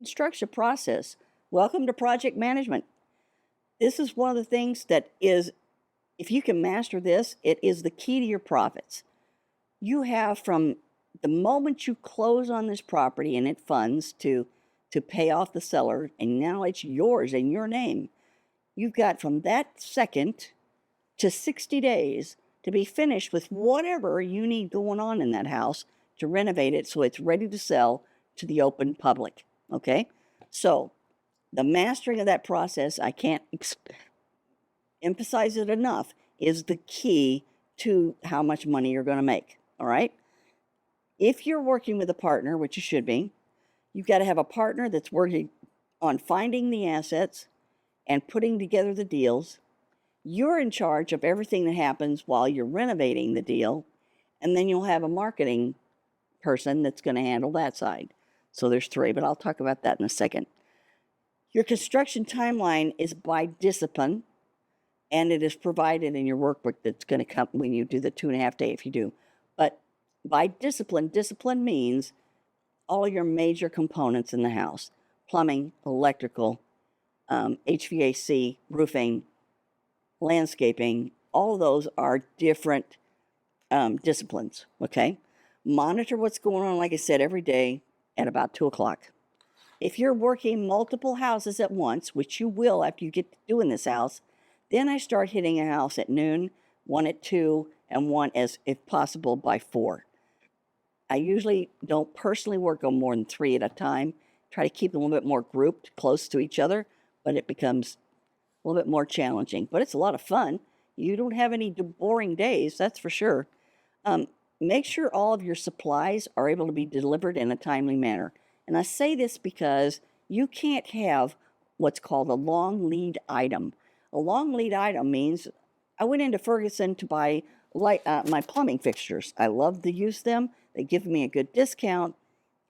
Construction process. Welcome to project management. This is one of the things that is, if you can master this, it is the key to your profits. You have from the moment you close on this property and it funds to pay off the seller, and now it's yours in your name. You've got from that second to 60 days to be finished with whatever you need going on in that house to renovate it so it's ready to sell to the open public. Okay? So, the mastering of that process, I can't emphasize it enough, is the key to how much money you're going to make. All right? If you're working with a partner, which you should be, you've got to have a partner that's working on finding the assets and putting together the deals. You're in charge of everything that happens while you're renovating the deal, and then you'll have a marketing person that's going to handle that side. So there's three, but I'll talk about that in a second. Your construction timeline is by discipline, and it is provided in your workbook that's going to come when you do the 2.5 day if you do. But by discipline, discipline means all your major components in the house: plumbing, electrical, HVAC, roofing, landscaping. All of those are different disciplines, okay? Monitor what's going on, like I said, every day at about 2 o'clock. If you're working multiple houses at once, which you will after you get doing this house, then I start hitting a house at noon, one at 2, and one, as if possible, by 4. I usually don't personally work on more than 3 at a time. Try to keep them a little bit more grouped, close to each other, but it becomes a little bit more challenging. But it's a lot of fun. You don't have any boring days, that's for sure. Make sure all of your supplies are able to be delivered in a timely manner. And I say this because you can't have what's called a long lead item. A long lead item means I went into Ferguson to buy my plumbing fixtures. I love to use them. They give me a good discount,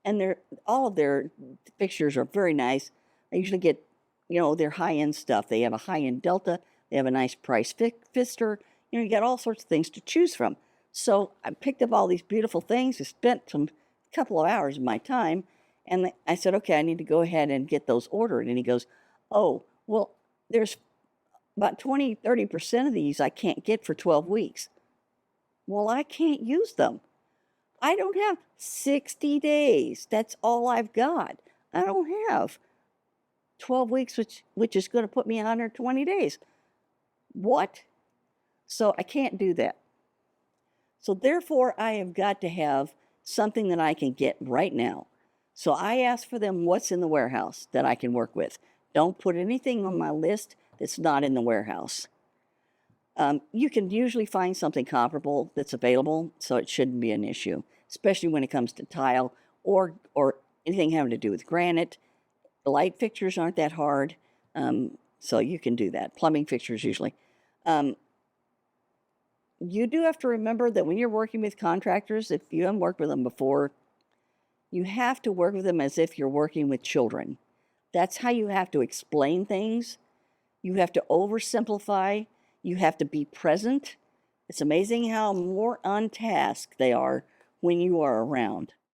and all of their fixtures are very nice. I usually get, their high-end stuff. They have a high-end Delta. They have a nice price Pfister. You got all sorts of things to choose from. So I picked up all these beautiful things. I spent some couple of hours of my time, and I said, okay, I need to go ahead and get those ordered. And he goes, oh, well, there's about 20-30% of these I can't get for 12 weeks. Well, I can't use them. I don't have 60 days. That's all I've got. I don't have 12 weeks, which is going to put me 120 days. What? So I can't do that. So therefore, I have got to have something that I can get right now. So I ask for them what's in the warehouse that I can work with. Don't put anything on my list that's not in the warehouse. You can usually find something comparable that's available, so it shouldn't be an issue, especially when it comes to tile or anything having to do with granite. The light fixtures aren't that hard, so you can do that. Plumbing fixtures usually. You do have to remember that when you're working with contractors, if you haven't worked with them before, you have to work with them as if you're working with children. That's how you have to explain things. You have to oversimplify. You have to be present. It's amazing how more on task they are when you are around.